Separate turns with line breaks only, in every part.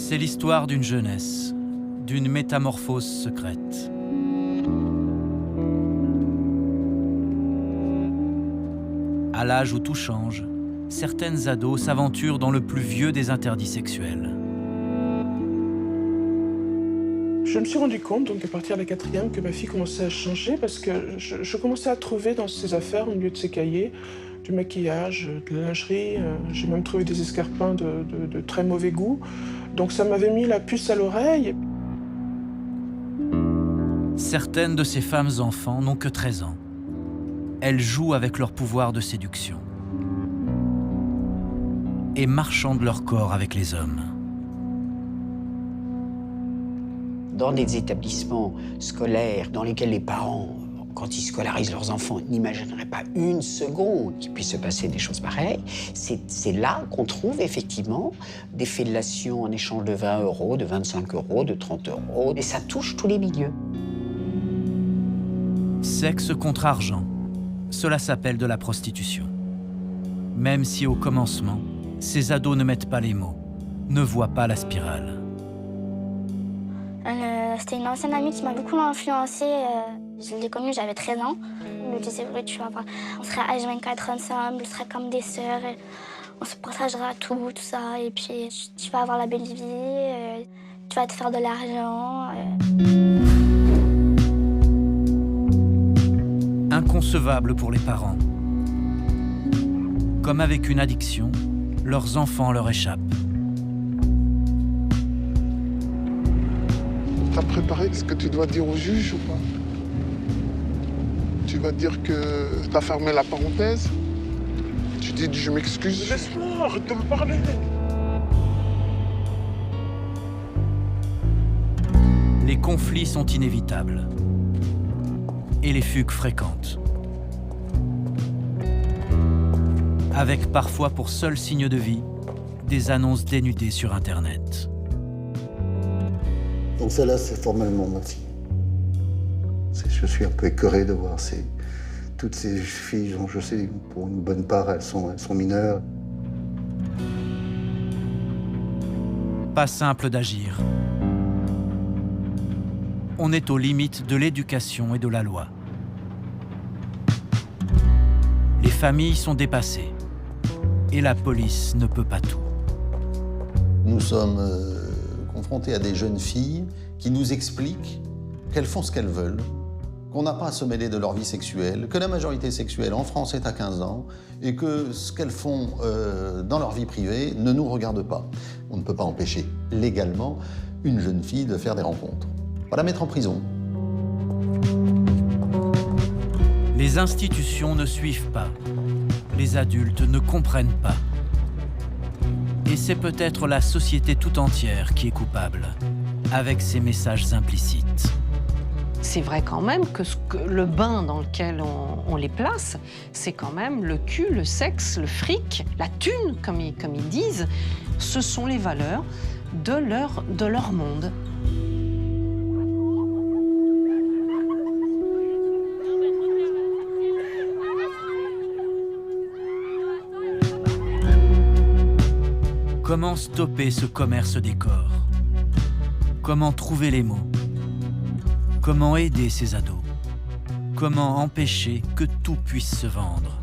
C'est l'histoire d'une jeunesse, d'une métamorphose secrète. À l'âge où tout change, certaines ados s'aventurent dans le plus vieux des interdits sexuels.
Je me suis rendu compte, donc à partir de la 4e, que ma fille commençait à changer parce que je commençais à trouver dans ses affaires, au milieu de ses cahiers, du maquillage, de la lingerie. J'ai même trouvé des escarpins de très mauvais goût. Donc ça m'avait mis la puce à l'oreille.
Certaines de ces femmes enfants n'ont que 13 ans. Elles jouent avec leur pouvoir de séduction et marchandent leur corps avec les hommes.
Dans des établissements scolaires dans lesquels les parents, quand ils scolarisent leurs enfants, n'imagineraient pas une seconde qu'il puisse se passer des choses pareilles, c'est là qu'on trouve effectivement des fellations en échange de 20 €, de 25 €, de 30 €. Et ça touche tous les milieux.
Sexe contre argent, cela s'appelle de la prostitution. Même si au commencement, ces ados ne mettent pas les mots, ne voient pas la spirale.
C'était une ancienne amie qui m'a beaucoup influencée. Je l'ai connue, j'avais 13 ans. Elle me disait, oui, tu vas voir, on sera H24 ensemble, on sera comme des sœurs, on se partagera tout ça. Et puis, tu vas avoir la belle vie, tu vas te faire de l'argent.
Inconcevable pour les parents. Comme avec une addiction, leurs enfants leur échappent.
T'as préparé ce que tu dois dire au juge ou pas? Tu vas dire que t'as fermé la parenthèse? Tu dis je m'excuse?
Laisse-moi, arrête de me parler.
Les conflits sont inévitables et les fugues fréquentes. Avec parfois pour seul signe de vie, des annonces dénudées sur Internet.
Donc celle-là, c'est formellement ma fille. Je suis un peu écœuré de voir toutes ces filles, dont je sais, pour une bonne part, elles sont mineures.
Pas simple d'agir. On est aux limites de l'éducation et de la loi. Les familles sont dépassées et la police ne peut pas tout.
Nous sommes confrontés à des jeunes filles qui nous expliquent qu'elles font ce qu'elles veulent, qu'on n'a pas à se mêler de leur vie sexuelle, que la majorité sexuelle en France est à 15 ans et que ce qu'elles font dans leur vie privée ne nous regarde pas. On ne peut pas empêcher légalement une jeune fille de faire des rencontres. On va la mettre en prison.
Les institutions ne suivent pas. Les adultes ne comprennent pas. Et c'est peut-être la société tout entière qui est coupable, avec ses messages implicites.
C'est vrai quand même que le bain dans lequel on les place, c'est quand même le cul, le sexe, le fric, la thune, comme ils disent. Ce sont les valeurs de leur monde.
Comment stopper ce commerce des corps? Comment trouver les mots? Comment aider ces ados? Comment empêcher que tout puisse se vendre,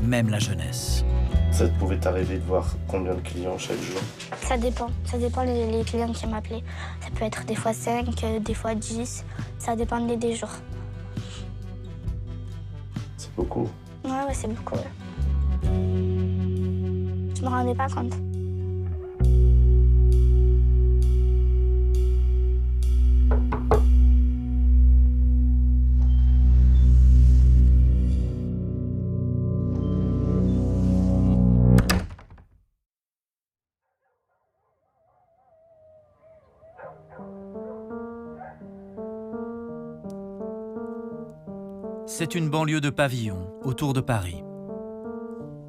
même la jeunesse?
Ça pouvait t'arriver de voir combien de clients chaque jour?
Ça dépend les clients qui m'appelaient. Ça peut être des fois 5, des fois 10, ça dépendait des jours.
C'est beaucoup.
Ouais, c'est beaucoup. Ouais. Je me rendais pas compte.
C'est une banlieue de pavillons, autour de Paris.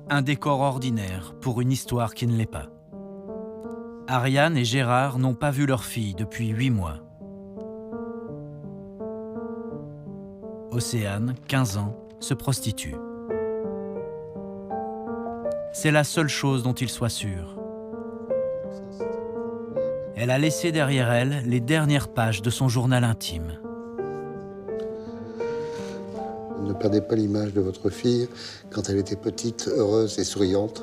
Un décor ordinaire pour une histoire qui ne l'est pas. Ariane et Gérard n'ont pas vu leur fille depuis 8 mois. Océane, 15 ans, se prostitue. C'est la seule chose dont ils soient sûrs. Elle a laissé derrière elle les dernières pages de son journal intime.
Ne perdez pas l'image de votre fille quand elle était petite, heureuse et souriante.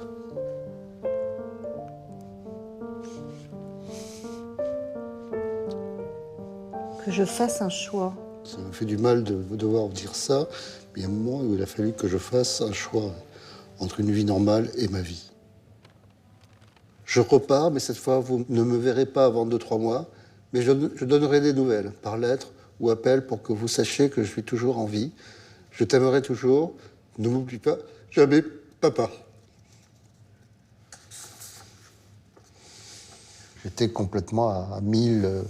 Que je fasse un choix.
Ça me fait du mal de devoir dire ça, mais il y a un moment où il a fallu que je fasse un choix entre une vie normale et ma vie. Je repars, mais cette fois, vous ne me verrez pas avant 2-3 mois, mais je donnerai des nouvelles, par lettre ou appel, pour que vous sachiez que je suis toujours en vie. Je t'aimerai toujours. Ne m'oublie pas, jamais, papa. J'étais complètement à 1000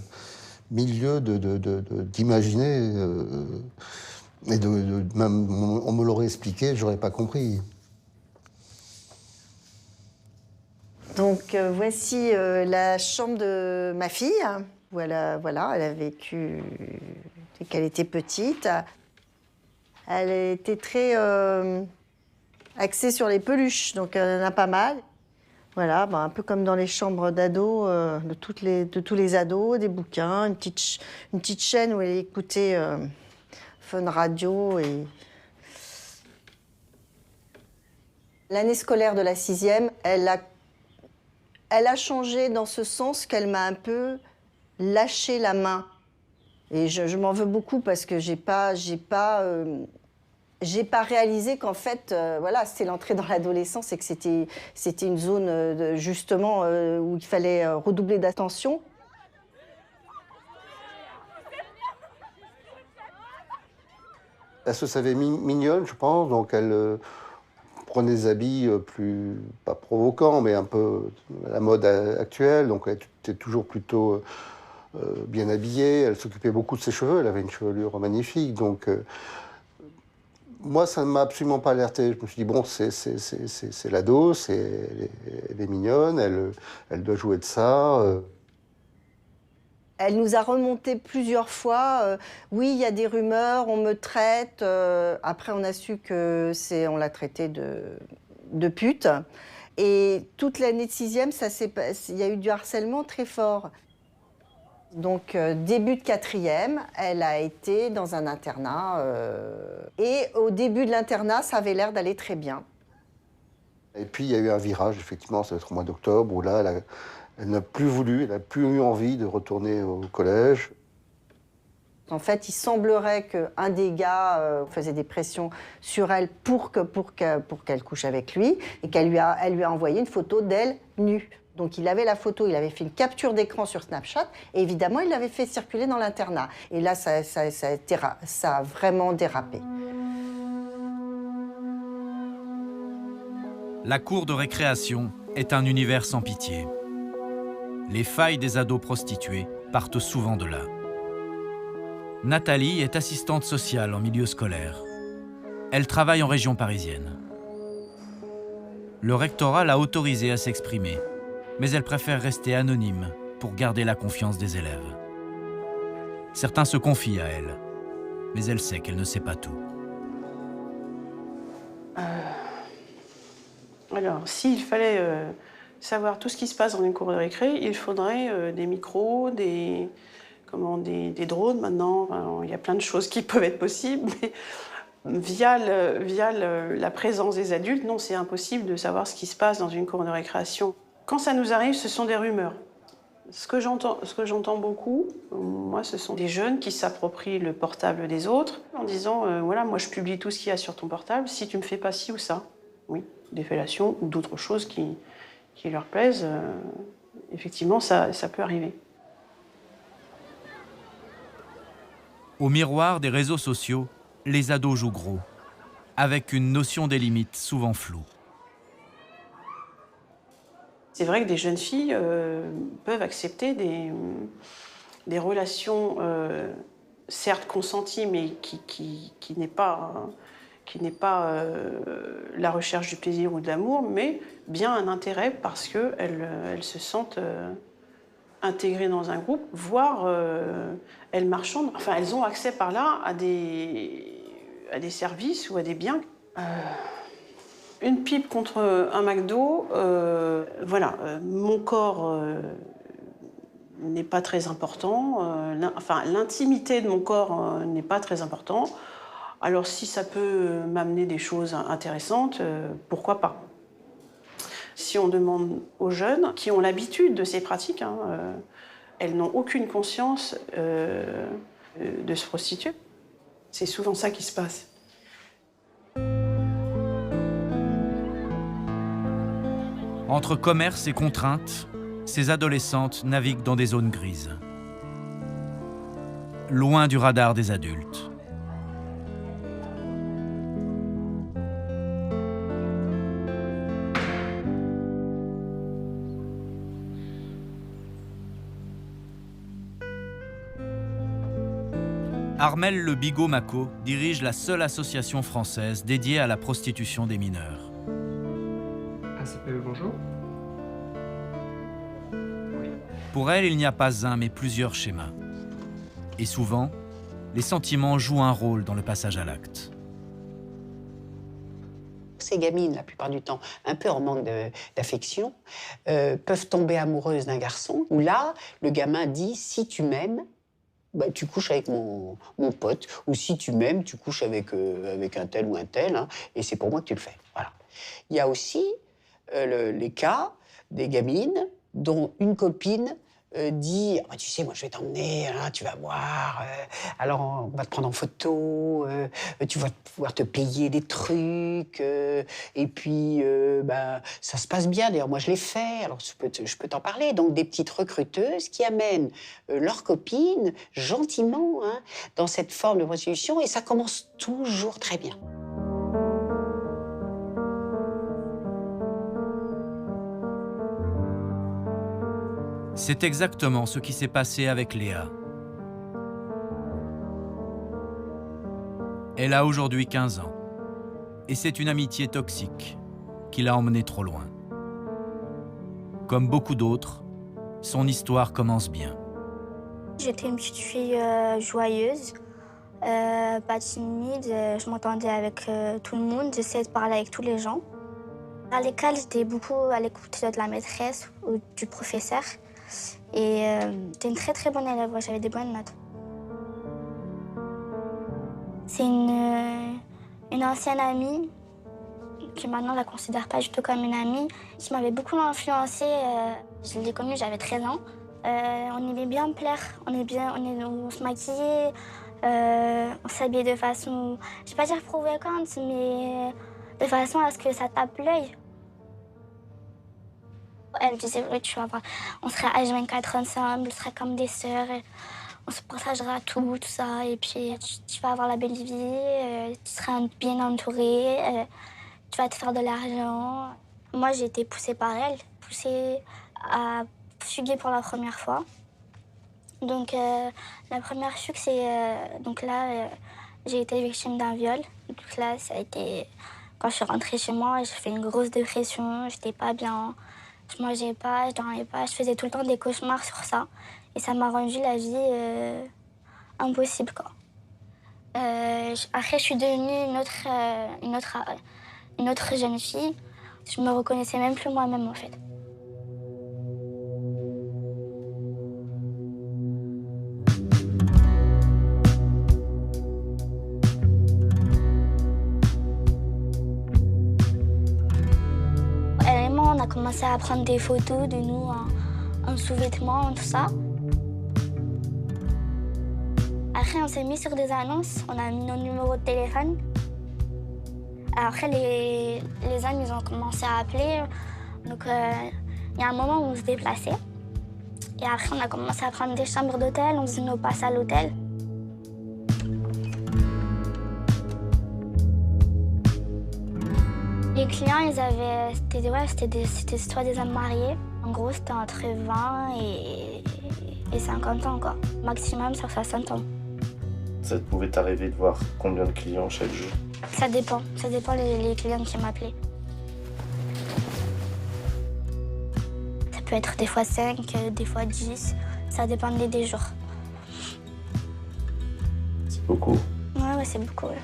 lieues d'imaginer. Et même, on me l'aurait expliqué, j'aurais pas compris.
Donc voici la chambre de ma fille, où elle a vécu dès qu'elle était petite. Elle était très axée sur les peluches, donc elle en a pas mal. Voilà, un peu comme dans les chambres d'ados, de tous les ados, des bouquins, une petite chaîne où elle écoutait Fun Radio. L'année scolaire de la 6e, elle a changé dans ce sens qu'elle m'a un peu lâché la main. Et je m'en veux beaucoup parce que j'ai pas réalisé qu'en fait, c'était l'entrée dans l'adolescence et que c'était une zone justement où il fallait redoubler d'attention.
Elle se savait mignonne, je pense, donc elle prenait des habits plus, pas provocants, mais un peu à la mode actuelle, donc elle était toujours plutôt bien habillée. Elle s'occupait beaucoup de ses cheveux, elle avait une chevelure magnifique, donc moi, ça ne m'a absolument pas alerté. Je me suis dit, bon, c'est l'ado, elle est mignonne, elle doit jouer de ça.
Elle nous a remonté plusieurs fois. Oui, il y a des rumeurs, on me traite. Après, on a su que on l'a traitée de pute. Et toute l'année de 6e, il y a eu du harcèlement très fort. Donc, début de 4e, elle a été dans un internat. Et au début de l'internat, ça avait l'air d'aller très bien.
Et puis, il y a eu un virage, effectivement, ça va être au mois d'octobre, où là, elle n'a plus voulu, elle n'a plus eu envie de retourner au collège.
En fait, il semblerait qu'un des gars faisait des pressions sur elle pour qu'elle couche avec lui, et elle lui a envoyé une photo d'elle nue. Donc il avait la photo, il avait fait une capture d'écran sur Snapchat, et évidemment, il l'avait fait circuler dans l'internat. Et là, ça a vraiment dérapé.
La cour de récréation est un univers sans pitié. Les failles des ados prostitués partent souvent de là. Nathalie est assistante sociale en milieu scolaire. Elle travaille en région parisienne. Le rectorat l'a autorisée à s'exprimer, mais elle préfère rester anonyme pour garder la confiance des élèves. Certains se confient à elle, mais elle sait qu'elle ne sait pas tout.
Alors, s'il fallait savoir tout ce qui se passe dans une cour de récré, il faudrait des micros, des drones maintenant. Enfin, il y a plein de choses qui peuvent être possibles, mais via la présence des adultes, non, c'est impossible de savoir ce qui se passe dans une cour de récréation. Quand ça nous arrive, ce sont des rumeurs. Ce que j'entends beaucoup, moi, ce sont des jeunes qui s'approprient le portable des autres en disant voilà, moi je publie tout ce qu'il y a sur ton portable, si tu me fais pas ci ou ça. Oui, des fellations ou d'autres choses qui leur plaisent, effectivement, ça peut arriver.
Au miroir des réseaux sociaux, les ados jouent gros, avec une notion des limites souvent floue.
C'est vrai que des jeunes filles peuvent accepter des relations, certes consenties, mais qui n'est pas la recherche du plaisir ou de l'amour, mais bien un intérêt parce qu'elles se sentent intégrées dans un groupe, voire elles marchandent. Enfin, elles ont accès par là à des services ou à des biens. Une pipe contre un McDo, voilà, mon corps n'est pas très important. L'intimité de mon corps n'est pas très important. Alors si ça peut m'amener des choses intéressantes, pourquoi pas? Si on demande aux jeunes qui ont l'habitude de ces pratiques, elles n'ont aucune conscience de se prostituer. C'est souvent ça qui se passe.
Entre commerce et contraintes, ces adolescentes naviguent dans des zones grises, loin du radar des adultes. Armel Le Bigot-Macot dirige la seule association française dédiée à la prostitution des mineurs.
ACPE, bonjour.
Pour elle, il n'y a pas un, mais plusieurs schémas. Et souvent, les sentiments jouent un rôle dans le passage à l'acte.
Ces gamines, la plupart du temps, un peu en manque d'affection, peuvent tomber amoureuses d'un garçon, où là, le gamin dit « si tu m'aimes, bah, tu couches avec mon pote, ou si tu m'aimes, tu couches avec un tel ou un tel, hein, et c'est pour moi que tu le fais. » Voilà. Il y a aussi les cas des gamines dont une copine dit « tu sais, moi je vais t'emmener, hein, tu vas voir, alors on va te prendre en photo, tu vas pouvoir te payer des trucs, et puis ça se passe bien, d'ailleurs moi je l'ai fait, alors je peux t'en parler. » Donc des petites recruteuses qui amènent leurs copines gentiment dans cette forme de prostitution, et ça commence toujours très bien.
C'est exactement ce qui s'est passé avec Léa. Elle a aujourd'hui 15 ans. Et c'est une amitié toxique qui l'a emmenée trop loin. Comme beaucoup d'autres, son histoire commence bien.
J'étais une petite fille joyeuse, pas timide, je m'entendais avec tout le monde, j'essayais de parler avec tous les gens. À l'école, j'étais beaucoup à l'écoute de la maîtresse ou du professeur. Et j'étais une très très bonne élève, j'avais des bonnes notes. C'est une ancienne amie, qui maintenant je la considère pas du tout comme une amie, qui m'avait beaucoup influencée. Je l'ai connue, j'avais 13 ans. On aimait bien me plaire, on se maquillait, on s'habillait de façon, je vais pas dire provocante, mais de façon à ce que ça tape l'œil. Elle me disait, oui, tu vas voir, on serait H24 ensemble, on serait comme des sœurs, on se partagera tout ça, et puis tu vas avoir la belle vie, tu seras bien entourée, tu vas te faire de l'argent. Moi, j'ai été poussée par elle, poussée à fuguer pour la première fois. Donc, la première fugue, c'est... donc là, j'ai été victime d'un viol. Donc là, ça a été... Quand je suis rentrée chez moi, j'ai fait une grosse dépression, j'étais pas bien. Je mangeais pas, je dormais pas, je faisais tout le temps des cauchemars sur ça. Et ça m'a rendu la vie impossible, quoi. Après, je suis devenue une autre jeune fille. Je me reconnaissais même plus moi-même, en fait. On a commencé à prendre des photos de nous en sous-vêtements, tout ça. Après, on s'est mis sur des annonces, on a mis nos numéros de téléphone. Après, les amis, ils ont commencé à appeler. Donc, il y a un moment où on se déplaçait. Et après, on a commencé à prendre des chambres d'hôtel, on faisait nos passes à l'hôtel. Les clients, ils avaient... C'était soit des hommes mariés. En gros, c'était entre 20 et 50 ans, quoi. Maximum sur 60 ans.
Ça pouvait t'arriver de voir combien de clients chaque jour?
Ça dépend les clients qui m'appelaient. Ça peut être des fois 5, des fois 10. Ça dépendait des jours.
C'est beaucoup?
Ouais, c'est beaucoup, ouais.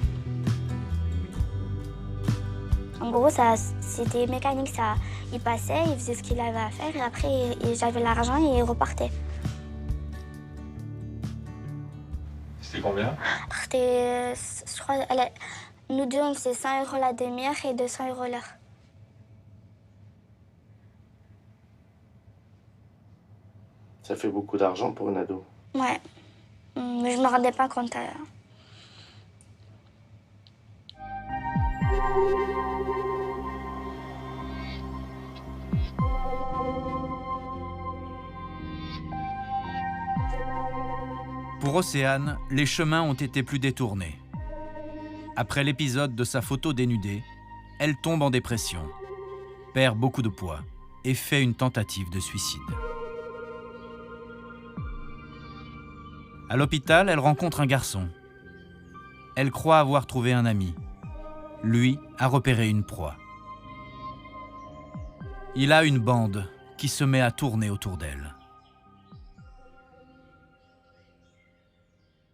En gros, c'était mécanique, il passait, il faisait ce qu'il avait à faire, et après, j'avais l'argent et il repartait.
combien?
C'était, je crois, nous deux, on faisait 100 € la demi-heure et 200 € l'heure.
Ça fait beaucoup d'argent pour une ado.
Ouais. Mais je me rendais pas compte.
Pour Océane, les chemins ont été plus détournés. Après l'épisode de sa photo dénudée, elle tombe en dépression, perd beaucoup de poids et fait une tentative de suicide. À l'hôpital, elle rencontre un garçon. Elle croit avoir trouvé un ami. Lui a repéré une proie. Il a une bande qui se met à tourner autour d'elle.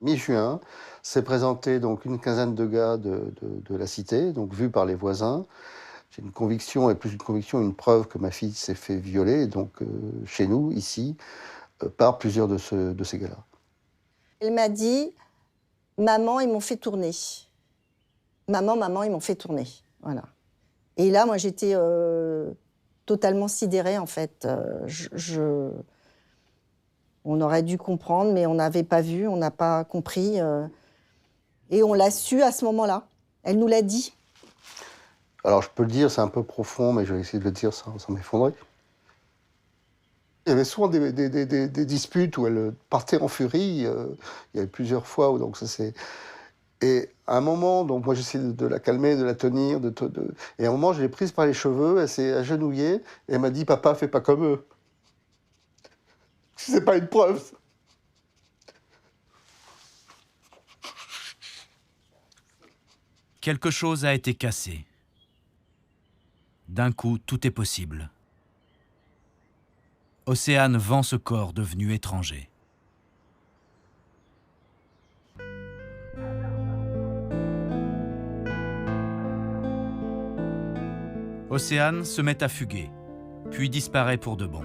Mi-juin, s'est présenté donc une quinzaine de gars de la cité, donc vus par les voisins. J'ai une conviction, et plus une conviction, une preuve que ma fille s'est fait violer, donc chez nous, ici, par plusieurs de ces gars-là.
Elle m'a dit « Maman, ils m'ont fait tourner. Maman, ils m'ont fait tourner. » Voilà. Et là, moi, j'étais totalement sidérée, en fait. On aurait dû comprendre, mais on n'avait pas vu, on n'a pas compris. Et on l'a su à ce moment-là. Elle nous l'a dit.
Alors, je peux le dire, c'est un peu profond, mais je vais essayer de le dire sans m'effondrer. Il y avait souvent des disputes où elle partait en furie. Il y avait plusieurs fois où donc ça c'est. Et à un moment, donc moi j'essayais de la calmer, de la tenir, et à un moment je l'ai prise par les cheveux, elle s'est agenouillée et elle m'a dit papa fais pas comme eux. C'est pas une preuve.
Quelque chose a été cassé. D'un coup, tout est possible. Océane vend ce corps devenu étranger. Océane se met à fuguer, puis disparaît pour de bon.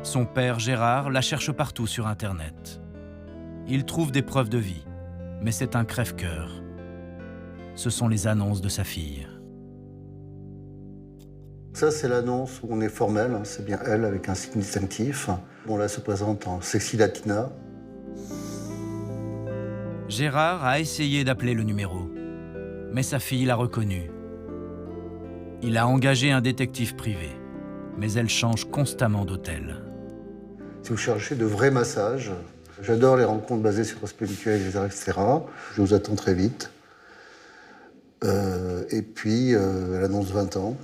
Son père Gérard la cherche partout sur Internet. Il trouve des preuves de vie, mais c'est un crève-cœur. Ce sont les annonces de sa fille.
Ça, c'est l'annonce où on est formel, hein, c'est bien elle avec un signe distinctif. Bon, là, elle se présente en sexy latina.
Gérard a essayé d'appeler le numéro, mais sa fille l'a reconnu. Il a engagé un détective privé, mais elle change constamment d'hôtel.
Si vous cherchez de vrais massages, j'adore les rencontres basées sur le spirituel, etc. Je vous attends très vite. Et puis, elle annonce 20 ans.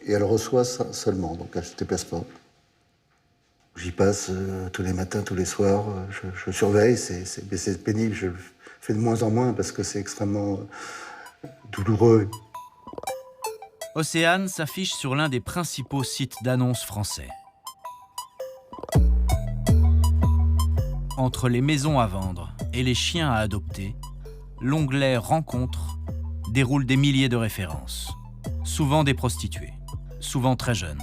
Et elle reçoit ça seulement, donc elle ne se déplace pas. J'y passe tous les matins, tous les soirs. Je surveille, c'est pénible. Je le fais de moins en moins parce que c'est extrêmement douloureux.
Océane s'affiche sur l'un des principaux sites d'annonces français. Entre les maisons à vendre et les chiens à adopter, l'onglet Rencontres déroule des milliers de références, souvent des prostituées. Souvent très jeune,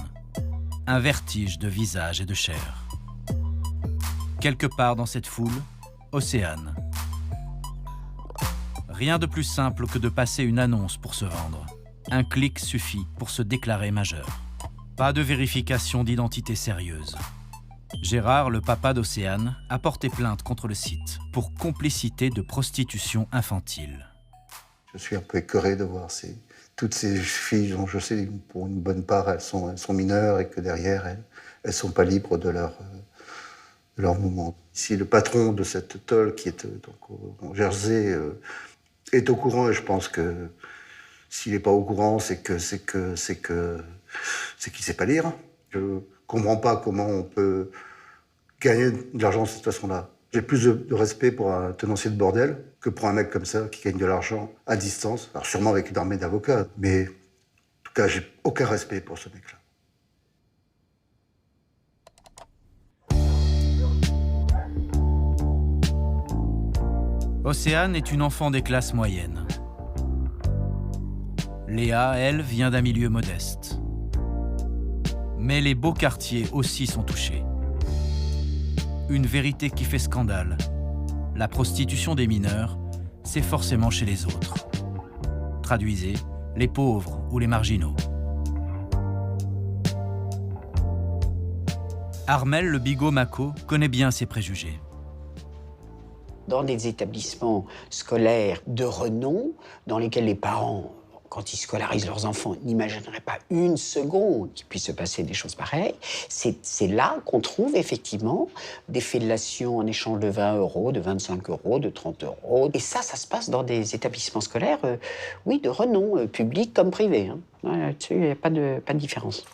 un vertige de visage et de chair. Quelque part dans cette foule, Océane. Rien de plus simple que de passer une annonce pour se vendre. Un clic suffit pour se déclarer majeur. Pas de vérification d'identité sérieuse. Gérard, le papa d'Océane, a porté plainte contre le site pour complicité de prostitution infantile.
Je suis un peu écœuré de voir toutes ces filles dont je sais pour une bonne part elles sont mineures et que derrière elles sont pas libres de leur mouvement. Si le patron de cette tôle qui est donc en Jersey est au courant, et je pense que s'il n'est pas au courant, c'est qu'il sait pas lire. Je comprends pas comment on peut gagner de l'argent de cette façon-là. J'ai plus de respect pour un tenancier de bordel que pour un mec comme ça qui gagne de l'argent à distance. Alors sûrement avec une armée d'avocats, mais en tout cas, j'ai aucun respect pour ce mec-là.
Océane est une enfant des classes moyennes. Léa, elle, vient d'un milieu modeste. Mais les beaux quartiers aussi sont touchés. Une vérité qui fait scandale. la prostitution des mineurs, c'est forcément chez les autres. Traduisez, les pauvres ou les marginaux. Armel Le Bigot-Macot connaît bien ces préjugés.
Dans des établissements scolaires de renom, dans lesquels les parents, quand ils scolarisent leurs enfants, n'imagineraient pas une seconde qu'il puisse se passer des choses pareilles, c'est là qu'on trouve effectivement des fellations en échange de 20 €, de 25 €, de 30 €. Et ça se passe dans des établissements scolaires, oui, de renom, public comme privé. Hein. Ouais, là-dessus, il n'y a pas de différence.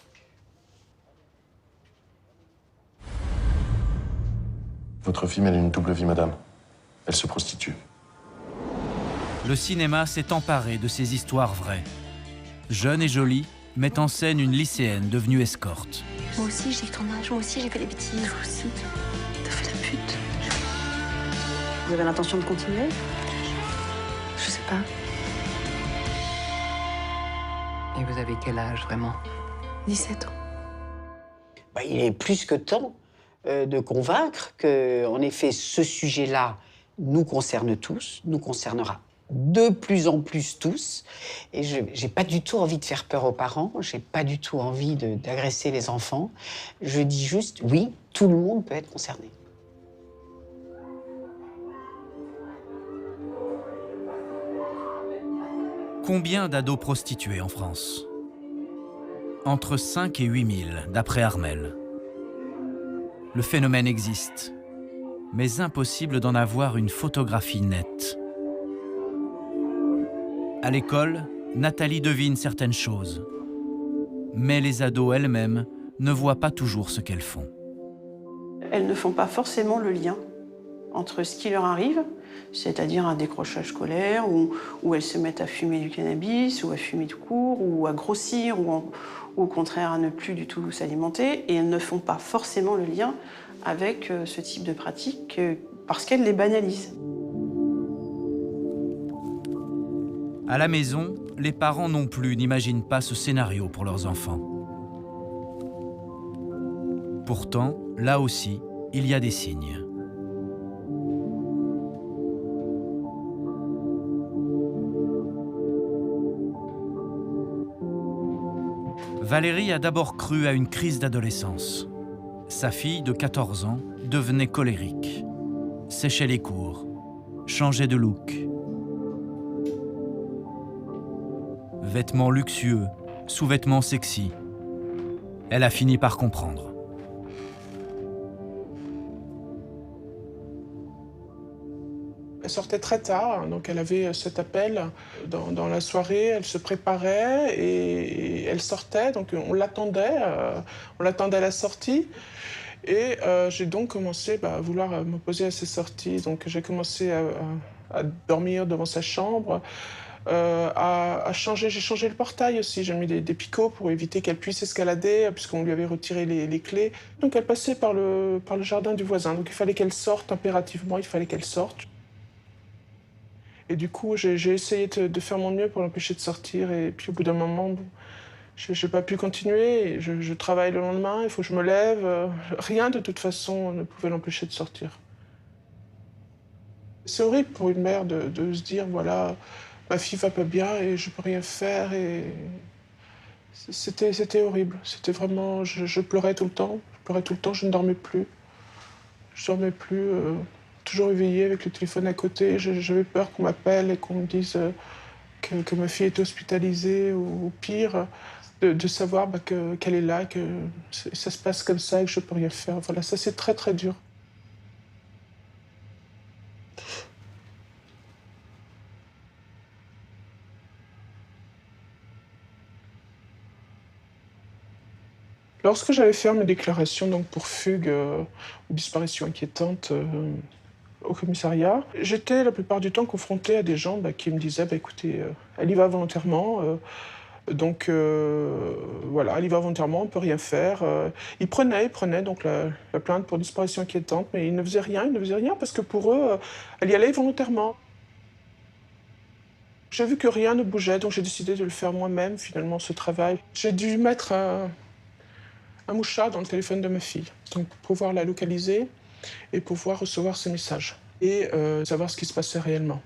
Votre fille mène une double vie, madame. Elle se prostitue.
Le cinéma s'est emparé de ces histoires vraies. Jeune et jolie, met en scène une lycéenne devenue escorte.
Moi aussi, j'ai ton âge. Moi aussi, j'ai fait des bêtises. Toi aussi. T'as fait la pute. Vous avez l'intention de continuer? Je sais pas.
Et vous avez quel âge, vraiment?
17 ans.
Bah, il est plus que temps de convaincre que, en effet, ce sujet-là nous concerne tous, nous concernera de plus en plus tous. Et je n'ai pas du tout envie de faire peur aux parents, j'ai pas du tout envie d'agresser les enfants. Je dis juste, oui, tout le monde peut être concerné.
Combien d'ados prostitués en France? Entre 5 et 8 000, d'après Armel. Le phénomène existe, mais impossible d'en avoir une photographie nette. À l'école, Nathalie devine certaines choses, mais les ados elles-mêmes ne voient pas toujours ce qu'elles font.
Elles ne font pas forcément le lien entre ce qui leur arrive, c'est-à-dire un décrochage scolaire, où elles se mettent à fumer du cannabis, ou à fumer tout court, ou à grossir, ou au contraire à ne plus du tout s'alimenter, et elles ne font pas forcément le lien avec ce type de pratique parce qu'elles les banalisent.
À la maison, les parents non plus n'imaginent pas ce scénario pour leurs enfants. Pourtant, là aussi, il y a des signes. Valérie a d'abord cru à une crise d'adolescence. Sa fille de 14 ans devenait colérique, séchait les cours, changeait de look. Vêtements luxueux, sous-vêtements sexy. Elle a fini par comprendre.
Elle sortait très tard, donc elle avait cet appel dans la soirée, elle se préparait et elle sortait, donc on l'attendait à la sortie. Et j'ai donc commencé à vouloir m'opposer à ses sorties, donc j'ai commencé à dormir devant sa chambre, à changer, j'ai changé le portail aussi, j'ai mis des picots pour éviter qu'elle puisse escalader, puisqu'on lui avait retiré les clés. Donc elle passait par le jardin du voisin, donc il fallait qu'elle sorte impérativement, il fallait qu'elle sorte. Et du coup, j'ai essayé de faire mon mieux pour l'empêcher de sortir. Et puis au bout d'un moment, je n'ai pas pu continuer. Je travaille le lendemain, il faut que je me lève. Rien de toute façon ne pouvait l'empêcher de sortir. C'est horrible pour une mère de se dire, voilà, ma fille va pas bien et je peux rien faire. Et c'était horrible. C'était vraiment, je pleurais tout le temps. Je pleurais tout le temps, je ne dormais plus. Je ne dormais plus. Toujours éveillée avec le téléphone à côté. J'avais peur qu'on m'appelle et qu'on me dise que ma fille est hospitalisée ou pire, de savoir qu'elle est là, que ça se passe comme ça et que je ne peux rien faire. Voilà, ça c'est très très dur. Lorsque j'avais fait mes déclarations donc, pour fugue ou disparition inquiétante, au commissariat, j'étais la plupart du temps confrontée à des gens qui me disaient écoutez, elle y va volontairement, donc voilà, elle y va volontairement, on ne peut rien faire. Ils prenaient donc la plainte pour disparition inquiétante, mais ils ne faisaient rien parce que pour eux, elle y allait volontairement. J'ai vu que rien ne bougeait, donc j'ai décidé de le faire moi-même, finalement, ce travail. J'ai dû mettre un mouchard dans le téléphone de ma fille, donc pour pouvoir la localiser et pouvoir recevoir ses messages. et savoir ce qui se passait réellement.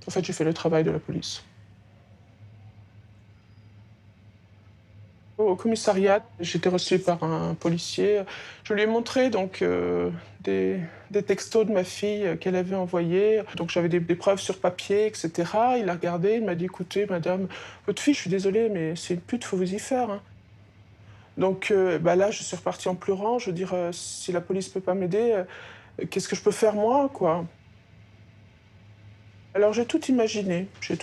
En fait, j'ai fait le travail de la police. Au commissariat, j'ai été reçue par un policier. Je lui ai montré donc des textos de ma fille qu'elle avait envoyés. Donc j'avais des preuves sur papier, etc. Il a regardé, il m'a dit « Écoutez, madame, votre fille, je suis désolée, mais c'est une pute, faut vous y faire. Hein. » Donc là, je suis repartie en pleurant. Je veux dire, si la police ne peut pas m'aider, qu'est-ce que je peux faire moi, quoi? Alors j'ai tout imaginé. Je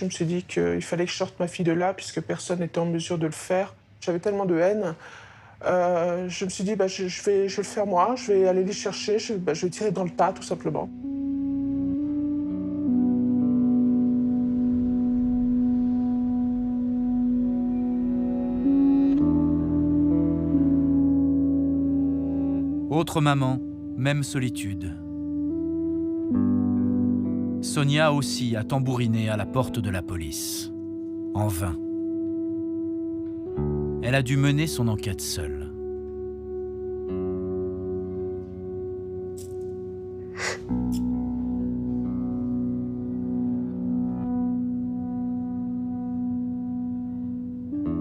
me suis dit qu'il fallait que je sorte ma fille de là, puisque personne n'était en mesure de le faire. J'avais tellement de haine. Je me suis dit, je vais le faire moi, je vais aller les chercher, je vais tirer dans le tas, tout simplement.
Autre maman, même solitude. Sonia aussi a tambouriné à la porte de la police. En vain. Elle a dû mener son enquête seule.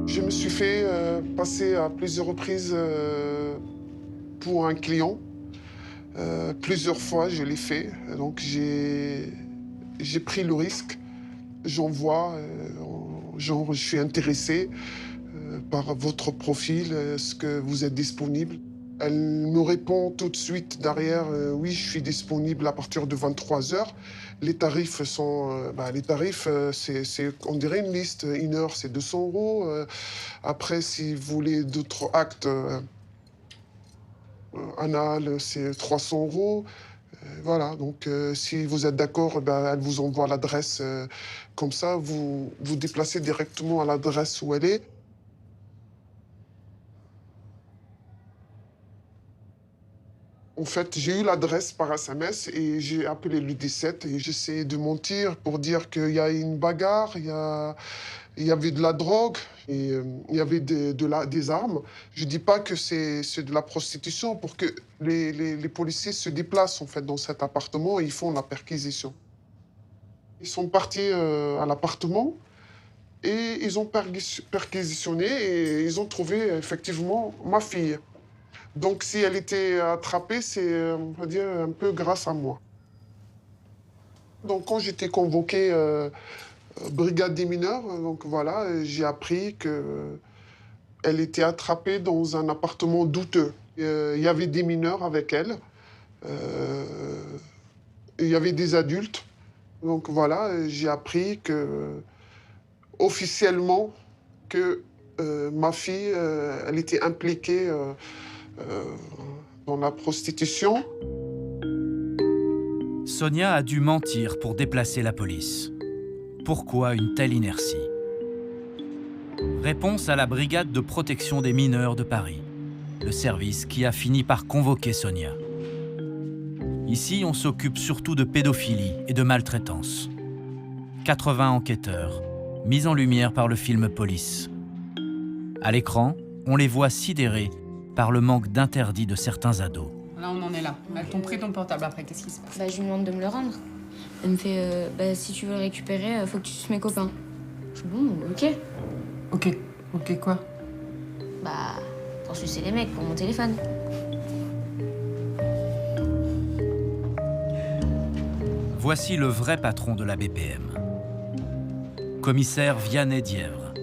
Je me suis fait passer à plusieurs reprises pour un client. Plusieurs fois, je l'ai fait. Donc, j'ai pris le risque. J'envoie, genre, je suis intéressé par votre profil, est-ce que vous êtes disponible? Elle me répond tout de suite derrière, oui, je suis disponible à partir de 23h. Les tarifs sont, c'est, on dirait une liste. Une heure, c'est 200 €. Après, si vous voulez d'autres actes anal, c'est 300 €. Voilà, donc si vous êtes d'accord, elle vous envoie l'adresse. Comme ça, vous vous déplacez directement à l'adresse où elle est. En fait, j'ai eu l'adresse par SMS et j'ai appelé le 17 et j'essayais de mentir pour dire qu'il y a une bagarre, il y avait de la drogue et il y avait des armes. Je ne dis pas que c'est de la prostitution pour que les policiers se déplacent en fait, dans cet appartement et ils font la perquisition. Ils sont partis à l'appartement et ils ont perquisitionné et ils ont trouvé effectivement ma fille. Donc si elle était attrapée, c'est, on va dire, un peu grâce à moi. Donc quand j'étais convoqué brigade des mineurs, donc voilà, j'ai appris qu'elle était attrapée dans un appartement douteux. Il y avait des mineurs avec elle. Il y avait des adultes. Donc voilà, j'ai appris officiellement que ma fille, elle était impliquée dans la prostitution.
Sonia a dû mentir pour déplacer la police. Pourquoi une telle inertie? Réponse à la brigade de protection des mineurs de Paris, le service qui a fini par convoquer Sonia. Ici, on s'occupe surtout de pédophilie et de maltraitance. 80 enquêteurs, mis en lumière par le film Police. À l'écran, on les voit sidérés par le manque d'interdits de certains ados.
Là, on en est là. Elles t'ont pris ton portable. Après, qu'est-ce qui se passe?
Je lui demande de me le rendre. Elle me fait si tu veux le récupérer, faut que tu suives mes copains. Je suis bon, ok.
Ok quoi?
Pour sucer les mecs pour mon téléphone.
Voici le vrai patron de la BPM. Commissaire Vianney Dièvre.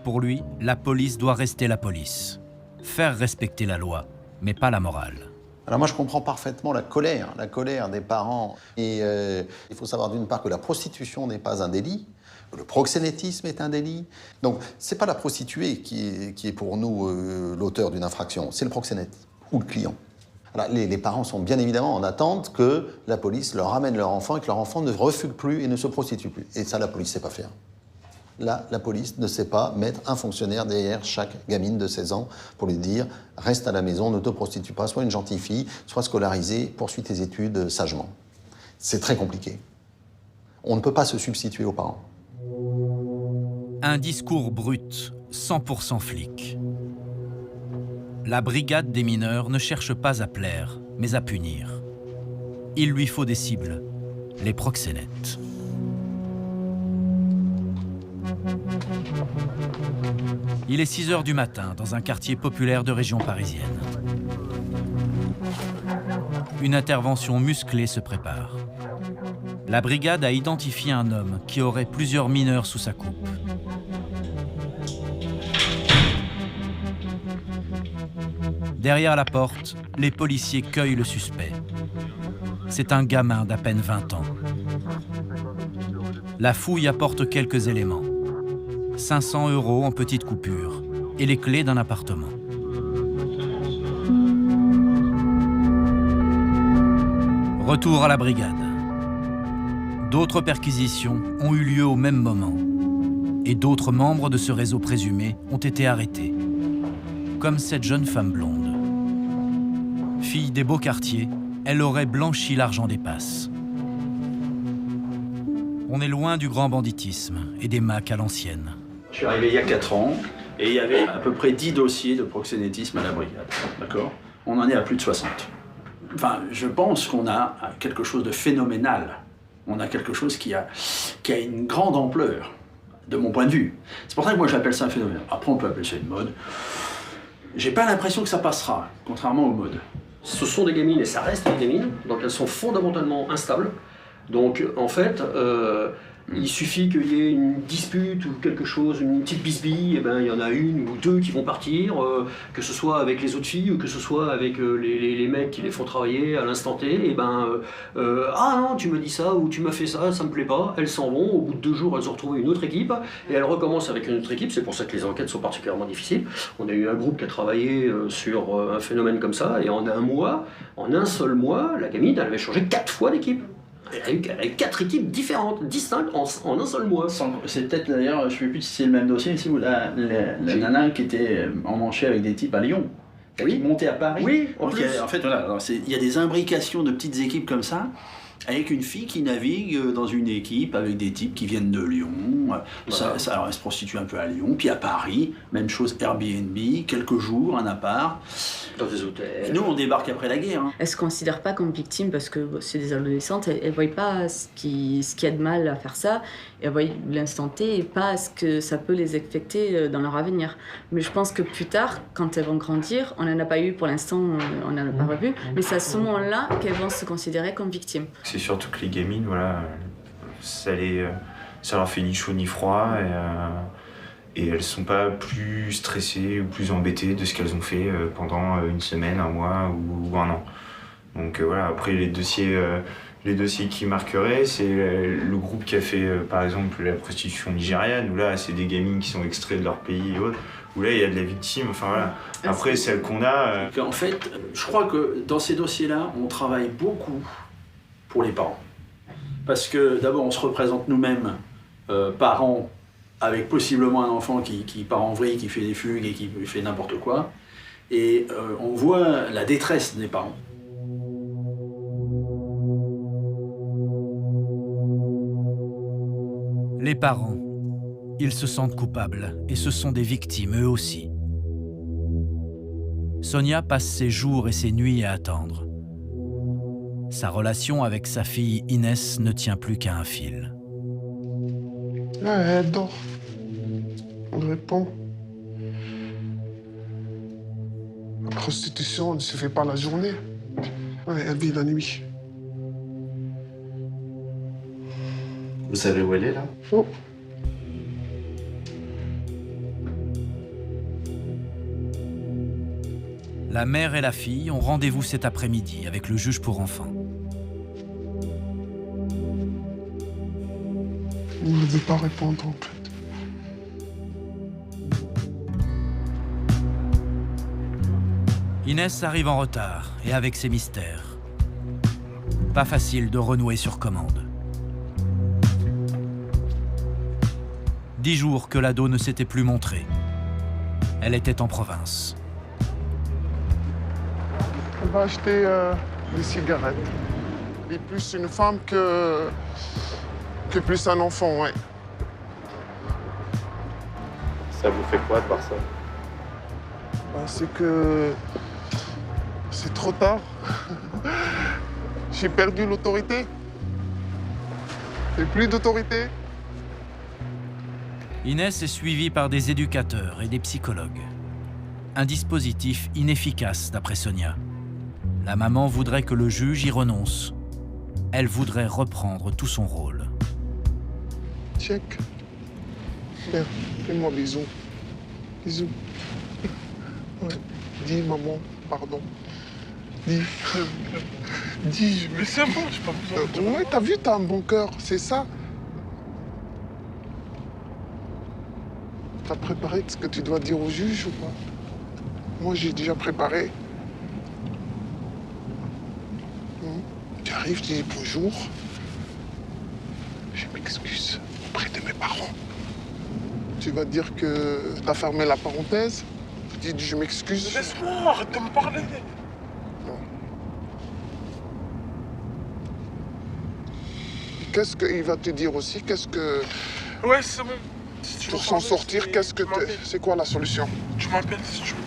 Pour lui, la police doit rester la police. Faire respecter la loi, mais pas la morale.
Alors moi, je comprends parfaitement la colère des parents. Et il faut savoir d'une part que la prostitution n'est pas un délit, que le proxénétisme est un délit. Donc, c'est pas la prostituée qui est pour nous l'auteur d'une infraction, c'est le proxénète ou le client. Alors, les parents sont bien évidemment en attente que la police leur ramène leur enfant et que leur enfant ne refugue plus et ne se prostitue plus. Et ça, la police ne sait pas faire. Là, la police ne sait pas mettre un fonctionnaire derrière chaque gamine de 16 ans pour lui dire « Reste à la maison, ne te prostitue pas, sois une gentille fille, sois scolarisée, poursuis tes études sagement. » C'est très compliqué. On ne peut pas se substituer aux parents.
Un discours brut, 100% flic. La brigade des mineurs ne cherche pas à plaire, mais à punir. il lui faut des cibles, les proxénètes. Il est 6 h du matin dans un quartier populaire de région parisienne. Une intervention musclée se prépare. La brigade a identifié un homme qui aurait plusieurs mineurs sous sa coupe. Derrière la porte, les policiers cueillent le suspect. C'est un gamin d'à peine 20 ans. La fouille apporte quelques éléments. 500 € en petites coupures et les clés d'un appartement. Retour à la brigade. D'autres perquisitions ont eu lieu au même moment et d'autres membres de ce réseau présumé ont été arrêtés, comme cette jeune femme blonde. Fille des beaux quartiers, elle aurait blanchi l'argent des passes. On est loin du grand banditisme et des macs à l'ancienne.
Je suis arrivé il y a 4 ans et il y avait à peu près 10 dossiers de proxénétisme à la brigade. D'accord ? On en est à plus de 60. Enfin, je pense qu'on a quelque chose de phénoménal. On a quelque chose qui a une grande ampleur, de mon point de vue. C'est pour ça que moi j'appelle ça un phénomène. Après, on peut appeler ça une mode. J'ai pas l'impression que ça passera, contrairement aux modes.
Ce sont des gamines et ça reste des gamines, donc elles sont fondamentalement instables. Donc en fait, il suffit qu'il y ait une dispute ou quelque chose, une petite bisbille, et ben il y en a une ou deux qui vont partir, que ce soit avec les autres filles ou que ce soit avec les mecs qui les font travailler à l'instant T, et ben ah non tu me dis ça ou tu m'as fait ça, ça me plaît pas, elles s'en vont, au bout de 2 jours elles ont retrouvé une autre équipe et elles recommencent avec une autre équipe, c'est pour ça que les enquêtes sont particulièrement difficiles. On a eu un groupe qui a travaillé sur un phénomène comme ça et en un seul mois, la gamine elle avait changé 4 fois d'équipe. Elle a eu 4 équipes différentes, distinctes, en un seul mois.
C'est peut-être d'ailleurs, je ne sais plus si c'est le même dossier, c'est la nana qui était emmanchée avec des types à Lyon.
Oui.
Qui montait à Paris.
Oui, en
donc,
plus.
En fait, voilà, il y a des imbrications de petites équipes comme ça, avec une fille qui navigue dans une équipe avec des types qui viennent de Lyon. Voilà. Alors elle se prostitue un peu à Lyon, puis à Paris, même chose Airbnb, quelques jours, un appart.
Dans des hôtels.
Et nous, on débarque après la guerre.
Elles se considèrent pas comme victimes parce que c'est des adolescentes, elles ne voient pas ce qu'il y a de mal à faire ça, et elles voient l'instant T et pas ce que ça peut les affecter dans leur avenir. Mais je pense que plus tard, quand elles vont grandir, on n'en a pas eu pour l'instant, on n'en a pas revu, mais c'est à ce moment-là qu'elles vont se considérer comme victimes.
C'est surtout que les gamines, voilà, ça leur fait ni chaud ni froid et elles sont pas plus stressées ou plus embêtées de ce qu'elles ont fait pendant une semaine, un mois ou un an. Donc voilà, après les dossiers qui marqueraient, c'est le groupe qui a fait par exemple la prostitution nigériane, où là c'est des gamines qui sont extraites de leur pays et autres, où là il y a de la victime, enfin voilà. Après celle qu'on a...
En fait, je crois que dans ces dossiers-là, on travaille beaucoup pour les parents. Parce que d'abord on se représente nous-mêmes, parents, avec possiblement un enfant qui part en vrille, qui fait des fugues et qui fait n'importe quoi. Et on voit la détresse des parents.
Les parents, ils se sentent coupables et ce sont des victimes eux aussi. Sonia passe ses jours et ses nuits à attendre. Sa relation avec sa fille Inès ne tient plus qu'à un fil.
Elle dort. On répond. La prostitution ne se fait pas la journée. Ouais, elle vit la nuit.
Vous savez où elle est, là?
Oh.
La mère et la fille ont rendez-vous cet après-midi avec le juge pour enfants.
On ne veut pas répondre, en fait.
Inès arrive en retard et avec ses mystères. Pas facile de renouer sur commande. 10 jours que l'ado ne s'était plus montrée. Elle était en province.
Elle va acheter des cigarettes. Elle est plus une femme que plus un enfant, ouais.
Ça vous fait quoi de voir ça?
Bah, c'est que c'est trop tard. Je J'ai perdu l'autorité. J'ai plus d'autorité.
Inès est suivie par des éducateurs et des psychologues. Un dispositif inefficace, d'après Sonia. La maman voudrait que le juge y renonce. Elle voudrait reprendre tout son rôle.
Check. Merde, fais-moi bisous. Bisous. Ouais. Dis, maman, pardon. Dis. Dis,
Mais c'est bon, j'ai pas besoin de te
ouais, t'as vu, t'as un bon cœur, c'est ça. T'as préparé ce que tu dois dire au juge ou pas? Moi, j'ai déjà préparé. Tu arrives, tu dis bonjour. Je m'excuse auprès de mes parents. Tu vas dire que t'as fermé la parenthèse. Tu dis je m'excuse.
Laisse-moi, arrête de me parler.
Qu'est-ce qu'il va te dire aussi? Qu'est-ce que...
Ouais, c'est bon. Si tu
Pour
veux
s'en
parler,
sortir, qu'est-ce que c'est quoi la solution?
Tu m'appelles si tu veux.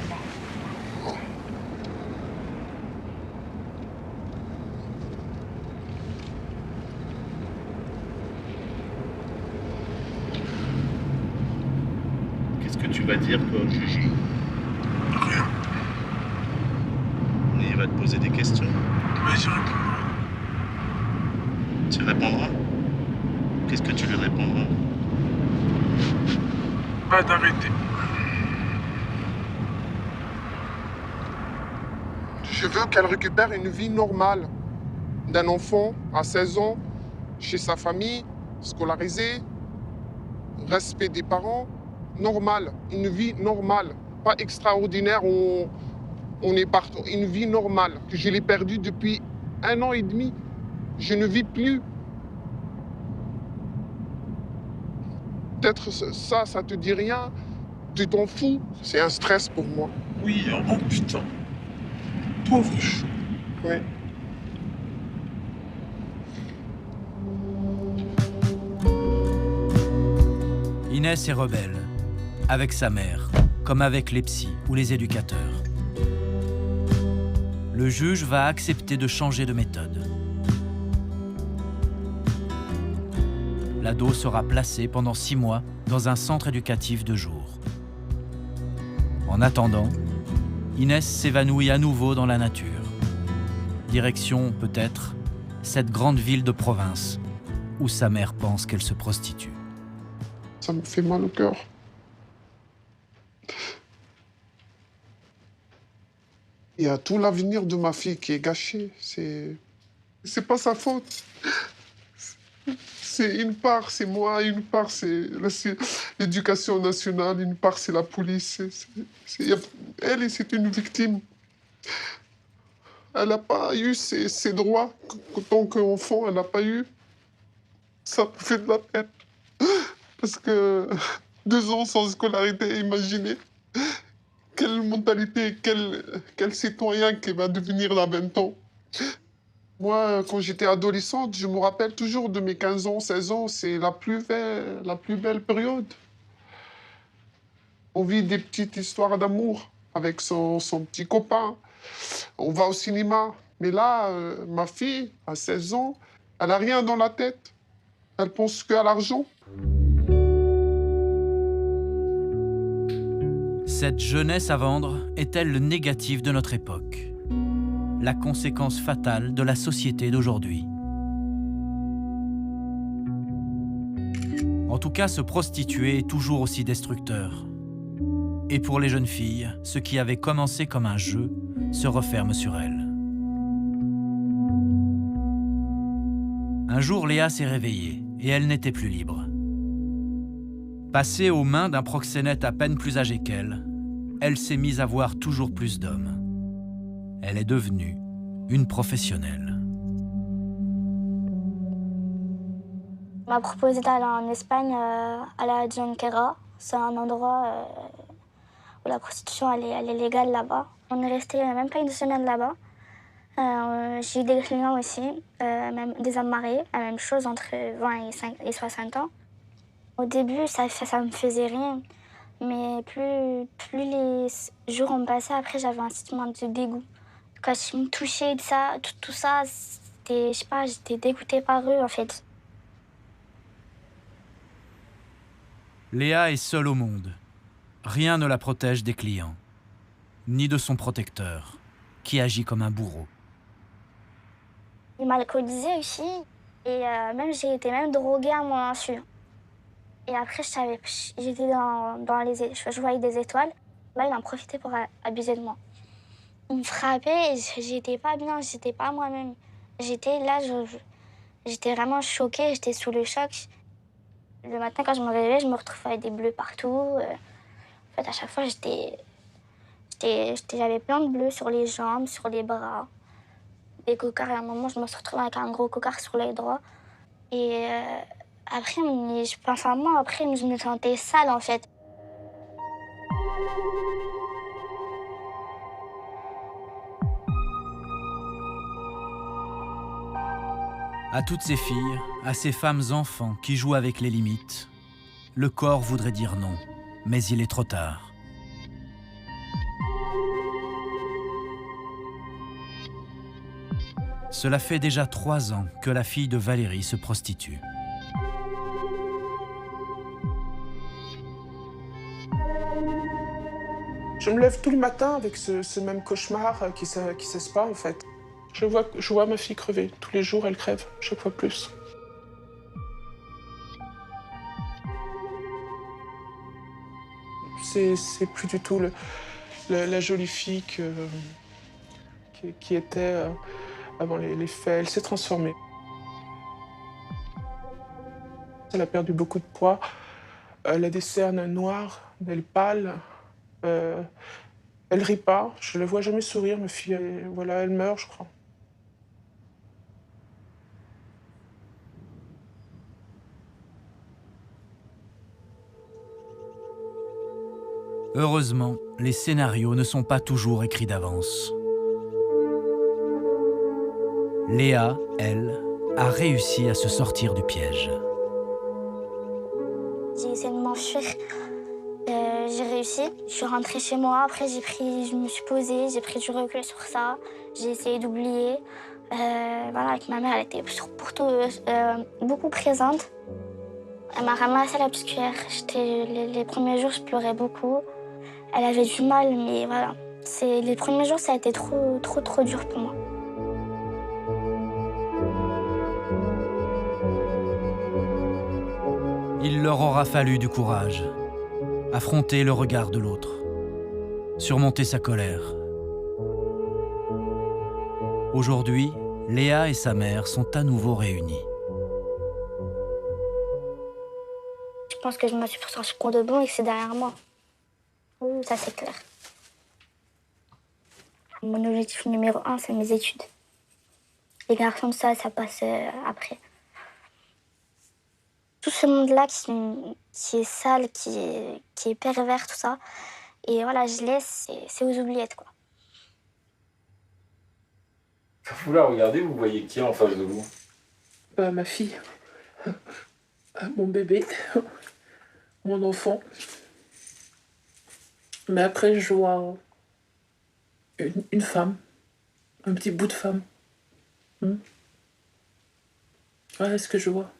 Qu'est-ce que tu vas dire, toi, au juge?
Rien.
Mais il va te poser des questions.
Ouais, j'y répondrai.
Tu répondras? Qu'est-ce que tu lui répondras?
Pas d'arrêter.
Je veux qu'elle récupère une vie normale d'un enfant à 16 ans, chez sa famille, scolarisé, respect des parents, normal, une vie normale, pas extraordinaire où on est partout, une vie normale, que je l'ai perdue depuis 1 an et demi. Je ne vis plus. Peut-être ça te dit rien, tu t'en fous, c'est un stress pour moi.
Oui, oh putain. Pauvre chou.
Oui.
Inès est rebelle, avec sa mère, comme avec les psys ou les éducateurs. Le juge va accepter de changer de méthode. L'ado sera placé pendant 6 mois dans un centre éducatif de jour. En attendant, Inès s'évanouit à nouveau dans la nature. Direction, peut-être, cette grande ville de province où sa mère pense qu'elle se prostitue.
Ça me fait mal au cœur. Il y a tout l'avenir de ma fille qui est gâché. C'est pas sa faute. C'est une part, c'est moi, une part, c'est l'éducation nationale, une part, c'est la police. Elle, c'est une victime. Elle n'a pas eu ses droits. En tant qu'enfant, elle n'a pas eu. Ça me fait de la peine. Parce que 2 ans sans scolarité, imaginez. Quelle mentalité, quel citoyen qui va devenir à 20 ans. Moi, quand j'étais adolescente, je me rappelle toujours de mes 15 ans, 16 ans. C'est la plus belle période. On vit des petites histoires d'amour avec son petit copain. On va au cinéma. Mais là, ma fille, à 16 ans, elle n'a rien dans la tête. Elle pense qu'à l'argent.
Cette jeunesse à vendre est-elle le négatif de notre époque? La conséquence fatale de la société d'aujourd'hui? En tout cas, se prostituer est toujours aussi destructeur. Et pour les jeunes filles, ce qui avait commencé comme un jeu se referme sur elles. Un jour, Léa s'est réveillée et elle n'était plus libre. Passée aux mains d'un proxénète à peine plus âgé qu'elle, elle s'est mise à voir toujours plus d'hommes. Elle est devenue une professionnelle.
On m'a proposé d'aller en Espagne, à la Junquera. C'est un endroit où la prostitution elle est légale là-bas. On est resté même pas 1 semaine là-bas. J'ai eu des clients aussi, même des hommes mariés, la même chose entre 20 et 60 ans. Au début, ça me faisait rien, mais plus les jours ont passé, après j'avais un sentiment de dégoût. Quand je me touchais, tout ça, j'étais, je sais pas, j'étais dégoûtée par eux en fait.
Léa est seule au monde. Rien ne la protège des clients, ni de son protecteur, qui agit comme un bourreau.
Il m'a alcoolisée aussi, et j'ai été même droguée à mon insu. Et après, j'étais je voyais des étoiles. Là, il en profitait pour abuser de moi. Il me frappait et j'étais pas bien, j'étais pas moi-même. J'étais là, j'étais vraiment choquée, j'étais sous le choc. Le matin, quand je me réveillais, je me retrouvais avec des bleus partout. En fait, à chaque fois, j'avais plein de bleus sur les jambes, sur les bras. Des cocards, et à un moment, je me suis retrouvée avec un gros cocard sur l'œil droit. Et après, je pense à moi, après, je me sentais sale, en fait.
À toutes ces filles, à ces femmes enfants qui jouent avec les limites, le corps voudrait dire non, mais il est trop tard. Cela fait déjà 3 ans que la fille de Valérie se prostitue.
Je me lève tout le matin avec ce même cauchemar qui cesse pas, en fait. Je vois ma fille crever. Tous les jours, elle crève, chaque fois plus. C'est plus du tout la jolie fille qui était avant les faits. Elle s'est transformée. Elle a perdu beaucoup de poids. Elle a des cernes noires, elle est pâle. Elle rit pas. Je la vois jamais sourire, ma fille. Elle meurt, je crois.
Heureusement, les scénarios ne sont pas toujours écrits d'avance. Léa, elle, a réussi à se sortir du piège.
J'ai essayé de m'enfuir. J'ai réussi. Je suis rentrée chez moi. Après, je me suis posée, j'ai pris du recul sur ça. J'ai essayé d'oublier. Avec ma mère, elle était surtout beaucoup présente. Elle m'a ramassé la petite cuillère. Les premiers jours, je pleurais beaucoup. Elle avait du mal, mais voilà. Les premiers jours, ça a été trop dur pour moi.
Il leur aura fallu du courage, affronter le regard de l'autre, surmonter sa colère. Aujourd'hui, Léa et sa mère sont à nouveau réunies.
Je pense que je me suis sortie pour de bon et que c'est derrière moi. Ça, c'est clair. Mon objectif numéro 1, c'est mes études. Les garçons, ça passe après. Tout ce monde-là qui est sale, qui est pervers, tout ça. Et voilà, je laisse, c'est aux oubliettes, quoi.
Quand vous la regardez, vous voyez qui en face de vous?
Ma fille, mon bébé, mon enfant. Mais après, je vois une femme, un petit bout de femme. Voilà ce que je vois.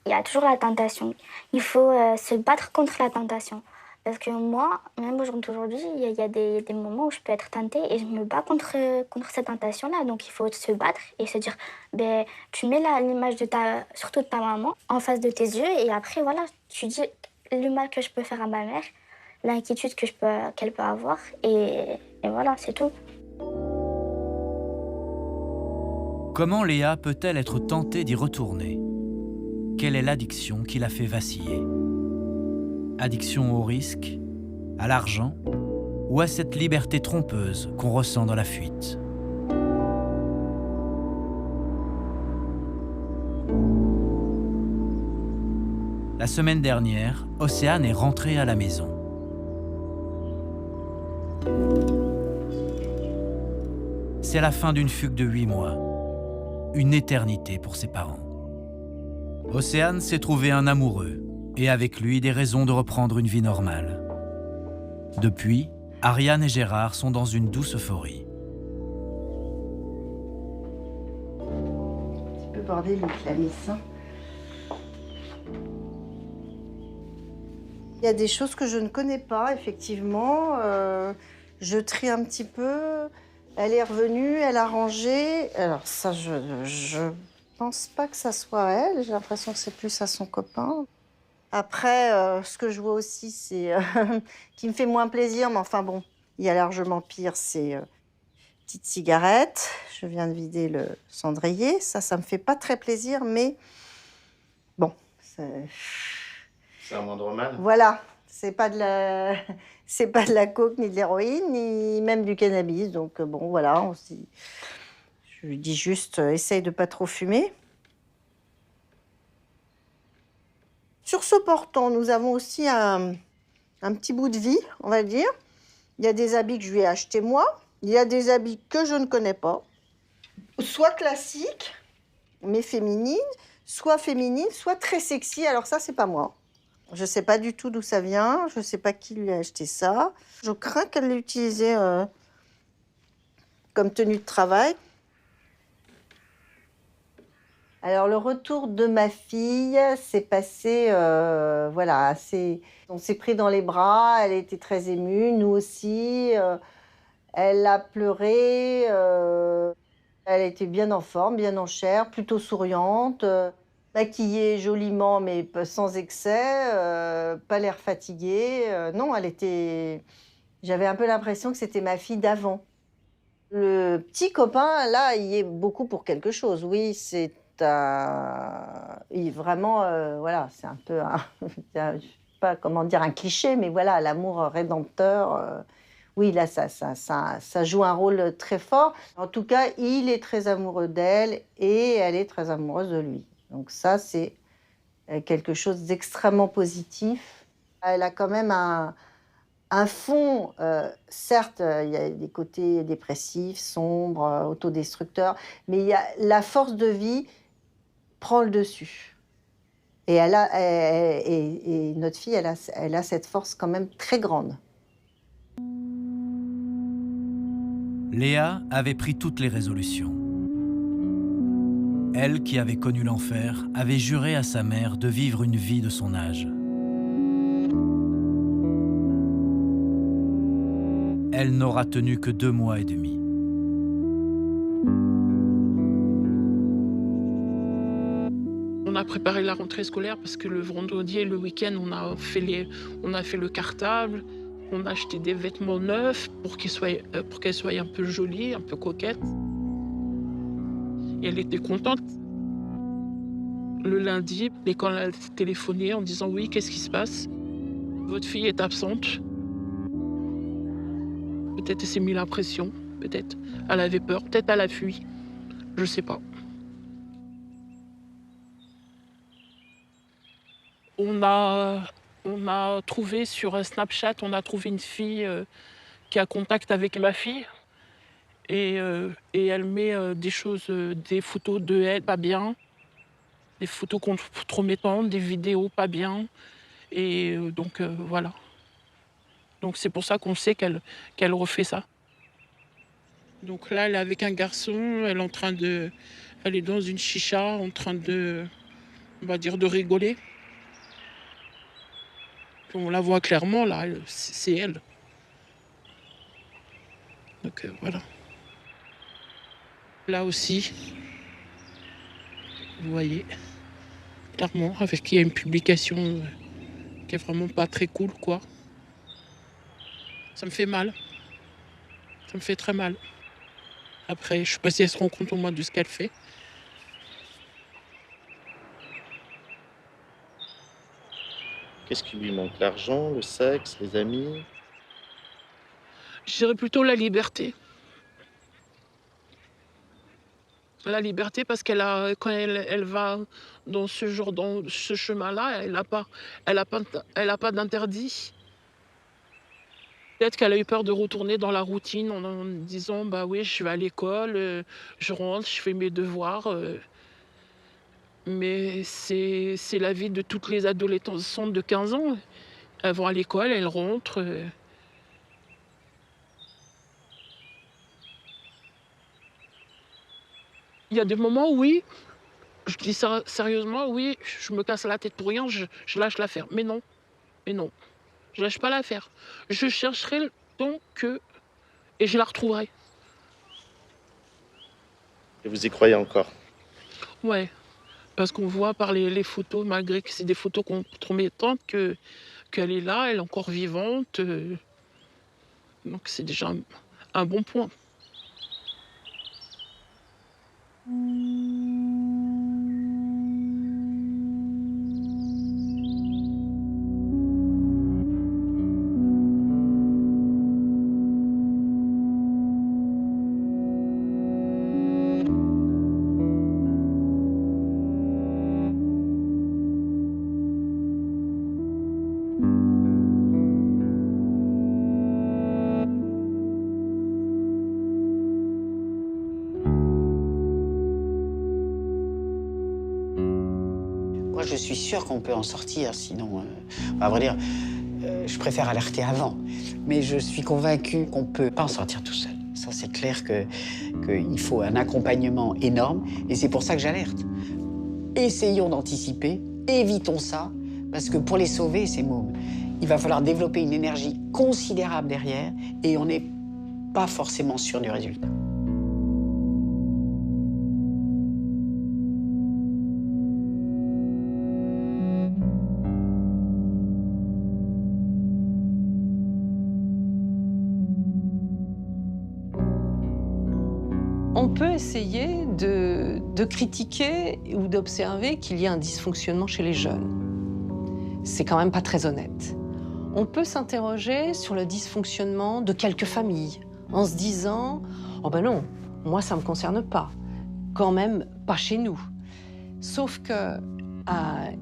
Il y a toujours la tentation. Il faut se battre contre la tentation. Parce que moi, même aujourd'hui, il y a des moments où je peux être tentée et je me bats contre cette tentation-là. Donc il faut se battre et se dire, tu mets l'image surtout de ta maman en face de tes yeux et après, voilà, tu dis le mal que je peux faire à ma mère, l'inquiétude qu'elle peut avoir et voilà, c'est tout.
Comment Léa peut-elle être tentée d'y retourner? Quelle est l'addiction qui la fait vaciller? Addiction au risque, à l'argent ou à cette liberté trompeuse qu'on ressent dans la fuite? La semaine dernière, Océane est rentrée à la maison. C'est la fin d'une fugue de 8 mois, une éternité pour ses parents. Océane s'est trouvée un amoureux et avec lui des raisons de reprendre une vie normale. Depuis, Ariane et Gérard sont dans une douce euphorie.
bordélique, la Miss. Il y a des choses que je ne connais pas, effectivement. Je trie un petit peu. Elle est revenue, elle a rangé. Alors ça, je pense pas que ça soit elle. J'ai l'impression que c'est plus à son copain. Après, ce que je vois aussi, c'est qui me fait moins plaisir, mais enfin bon, il y a largement pire, c'est petite cigarette. Je viens de vider le cendrier. Ça me fait pas très plaisir, mais bon,
C'est un moindre mal.
voilà, c'est pas de la coke, ni de l'héroïne, ni même du cannabis. Donc bon, voilà, je lui dis juste, essaye de pas trop fumer. Sur ce portant, nous avons aussi un petit bout de vie, on va dire. Il y a des habits que je lui ai achetés moi. Il y a des habits que je ne connais pas. Soit classiques, mais féminines, soit très sexy. Alors ça, c'est pas moi. Je sais pas du tout d'où ça vient. Je sais pas qui lui a acheté ça. Je crains qu'elle l'ait utilisé comme tenue de travail. Alors, le retour de ma fille s'est passé, voilà, on s'est pris dans les bras, elle était très émue, nous aussi. Elle a pleuré, elle était bien en forme, bien en chair, plutôt souriante, maquillée joliment, mais sans excès, pas l'air fatiguée. Non, j'avais un peu l'impression que c'était ma fille d'avant. Le petit copain, là, il y est beaucoup pour quelque chose. Oui, vraiment, voilà, c'est un peu, je sais pas comment dire, un cliché, mais voilà, l'amour rédempteur. Oui, là, ça joue un rôle très fort. En tout cas, il est très amoureux d'elle et elle est très amoureuse de lui. Donc ça, c'est quelque chose d'extrêmement positif. Elle a quand même un fond, certes, il y a des côtés dépressifs, sombres, autodestructeurs, mais la force de vie prend le dessus. Et, et notre fille, elle a cette force quand même très grande.
Léa avait pris toutes les résolutions. Elle, qui avait connu l'enfer, avait juré à sa mère de vivre une vie de son âge. Elle n'aura tenu que 2 mois et demi.
On a préparé la rentrée scolaire parce que le vendredi et le week-end, on a fait le cartable, on a acheté des vêtements neufs pour qu'elle soit un peu jolie, un peu coquette. Et elle était contente. Le lundi, l'école a téléphoné en disant « Oui, qu'est-ce qui se passe? Votre fille est absente. » Peut-être elle s'est mis la pression, peut-être. Elle avait peur, peut-être elle a fui. Je sais pas. On a trouvé sur Snapchat, on a trouvé une fille qui a contact avec ma fille. Et elle met des photos de elle pas bien, des photos compromettantes, des vidéos pas bien. Et donc voilà. Donc c'est pour ça qu'on sait qu'elle refait ça. Donc là, elle est avec un garçon, elle est dans une chicha en train de, on va dire, de rigoler. On la voit clairement, là, c'est elle. Donc voilà. Là aussi, vous voyez, clairement, il y a une publication qui est vraiment pas très cool, quoi. Ça me fait mal. Ça me fait très mal. Après, je sais pas si elle se rend compte au moins de ce qu'elle fait.
Qu'est-ce qui lui manque? L'argent, le sexe, les amis?
Je dirais plutôt la liberté. La liberté parce quand elle va dans ce chemin-là, elle a pas d'interdit. Peut-être qu'elle a eu peur de retourner dans la routine en disant bah oui, je vais à l'école, je rentre, je fais mes devoirs. Mais c'est la vie de toutes les adolescentes de 15 ans. Elles vont à l'école, elles rentrent. Il y a des moments où oui, Je dis ça sérieusement, oui, je me casse la tête pour rien, je lâche l'affaire. Mais non, je lâche pas l'affaire. Je chercherai le temps et je la retrouverai.
Et vous y croyez encore?
Ouais, parce qu'on voit par les photos, malgré que c'est des photos compromettantes, qu'elle est là, elle est encore vivante. Donc c'est déjà un bon point.
Moi, je suis sûre qu'on peut en sortir, sinon, à vrai dire, je préfère alerter avant. Mais je suis convaincue qu'on ne peut pas en sortir tout seul. Ça, c'est clair qu'il faut un accompagnement énorme, et c'est pour ça que j'alerte. Essayons d'anticiper, évitons ça, parce que pour les sauver, ces mômes, il va falloir développer une énergie considérable derrière, et on n'est pas forcément sûr du résultat.
On peut essayer de critiquer ou d'observer qu'il y a un dysfonctionnement chez les jeunes. C'est quand même pas très honnête. On peut s'interroger sur le dysfonctionnement de quelques familles en se disant « Oh ben non, moi ça me concerne pas, quand même pas chez nous ». Sauf que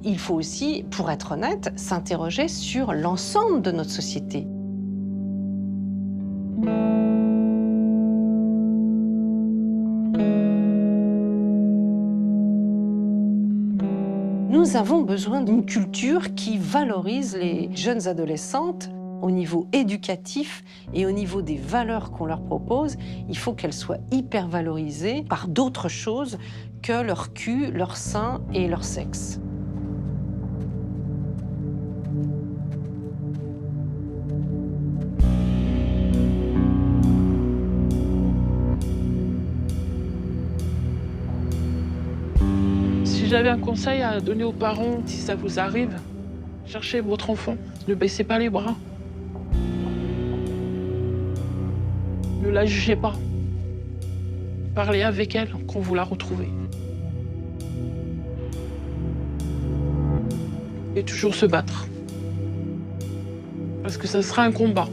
il faut aussi, pour être honnête, s'interroger sur l'ensemble de notre société. Nous avons besoin d'une culture qui valorise les jeunes adolescentes au niveau éducatif et au niveau des valeurs qu'on leur propose. Il faut qu'elles soient hyper valorisées par d'autres choses que leur cul, leur sein et leur sexe.
Si j'avais un conseil à donner aux parents, si ça vous arrive, cherchez votre enfant. Ne baissez pas les bras. Ne la jugez pas. Parlez avec elle quand vous la retrouvez. Et toujours se battre. Parce que ça sera un combat.